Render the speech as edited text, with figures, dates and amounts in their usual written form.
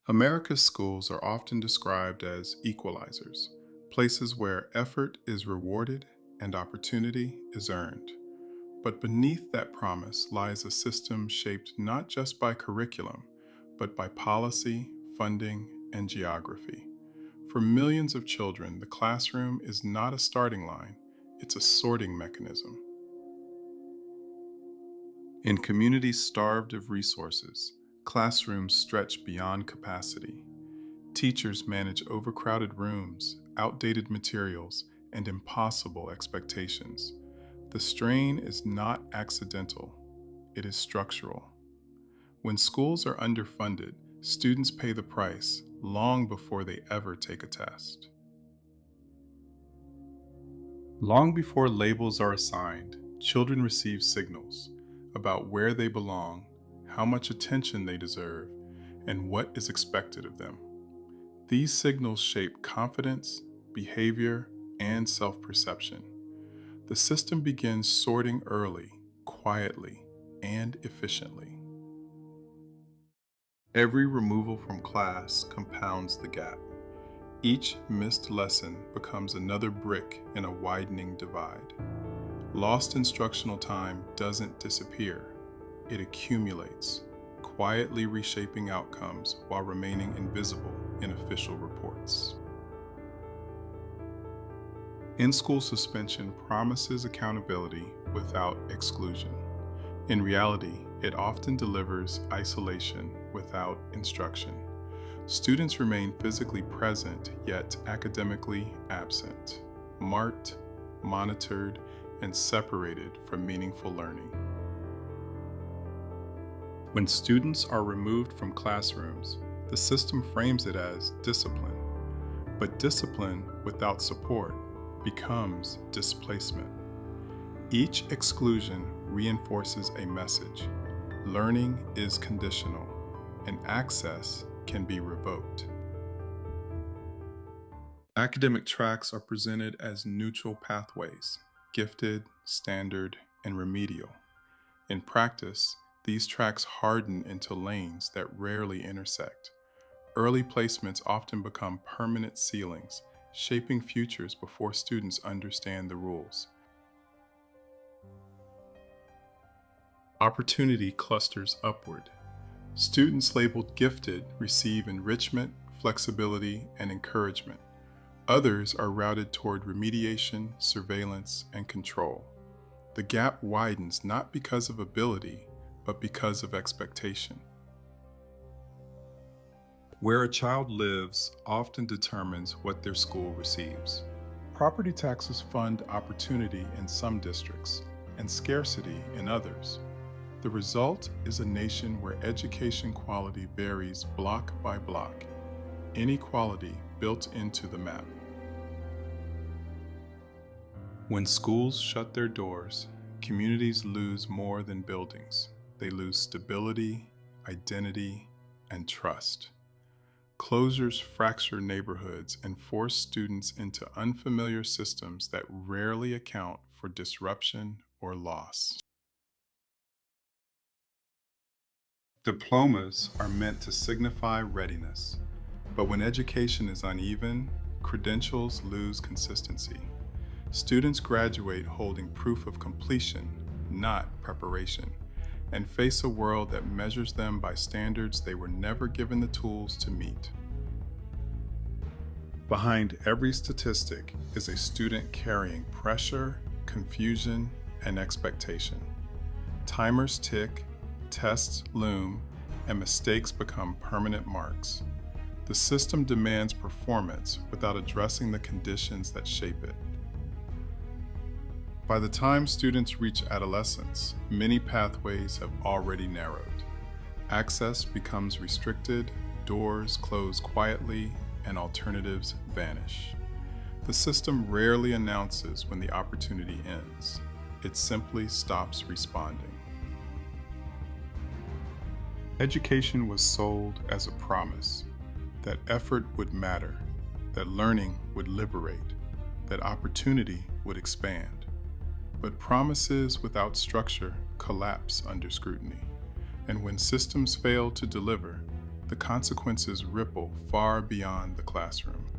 America's schools are often described as equalizers, places where effort is rewarded and opportunity is earned. But beneath that promise lies a system shaped not just by curriculum, but by policy, funding, and geography. For millions of children, the classroom is not a starting line, it's a sorting mechanism. In communities starved of resources, classrooms stretch beyond capacity. Teachers manage overcrowded rooms, outdated materials, and impossible expectations. The strain is not accidental, it is structural. When schools are underfunded, students pay the price long before they ever take a test. Long before labels are assigned, children receive signals about where they belong, how much attention they deserve, and what is expected of them. These signals shape confidence, behavior, and self-perception. The system begins sorting early, quietly, and efficiently. Every removal from class compounds the gap. Each missed lesson becomes another brick in a widening divide. Lost instructional time doesn't disappear, it accumulates, quietly reshaping outcomes while remaining invisible in official reports. In-school suspension promises accountability without exclusion. In reality, it often delivers isolation without instruction. Students remain physically present, yet academically absent, marked, monitored, and separated from meaningful learning. When students are removed from classrooms, the system frames it as discipline. But discipline without support becomes displacement. Each exclusion reinforces a message. Learning is conditional, and access can be revoked. Academic tracks are presented as neutral pathways, gifted, standard, and remedial. In practice, these tracks harden into lanes that rarely intersect. Early placements often become permanent ceilings, shaping futures before students understand the rules. Opportunity clusters upward. Students labeled gifted receive enrichment, flexibility, and encouragement. Others are routed toward remediation, surveillance, and control. The gap widens not because of ability, but because of expectation. Where a child lives often determines what their school receives. Property taxes fund opportunity in some districts and scarcity in others. The result is a nation where education quality varies block by block, inequality built into the map. When schools shut their doors, communities lose more than buildings. They lose stability, identity, and trust. Closures fracture neighborhoods and force students into unfamiliar systems that rarely account for disruption or loss. Diplomas are meant to signify readiness, but when education is uneven, credentials lose consistency. Students graduate holding proof of completion, not preparation, and face a world that measures them by standards they were never given the tools to meet. Behind every statistic is a student carrying pressure, confusion, and expectation. Timers tick, tests loom, and mistakes become permanent marks. The system demands performance without addressing the conditions that shape it. By the time students reach adolescence, many pathways have already narrowed. Access becomes restricted, doors close quietly, and alternatives vanish. The system rarely announces when the opportunity ends. It simply stops responding. Education was sold as a promise that effort would matter, that learning would liberate, that opportunity would expand. But promises without structure collapse under scrutiny. And when systems fail to deliver, the consequences ripple far beyond the classroom.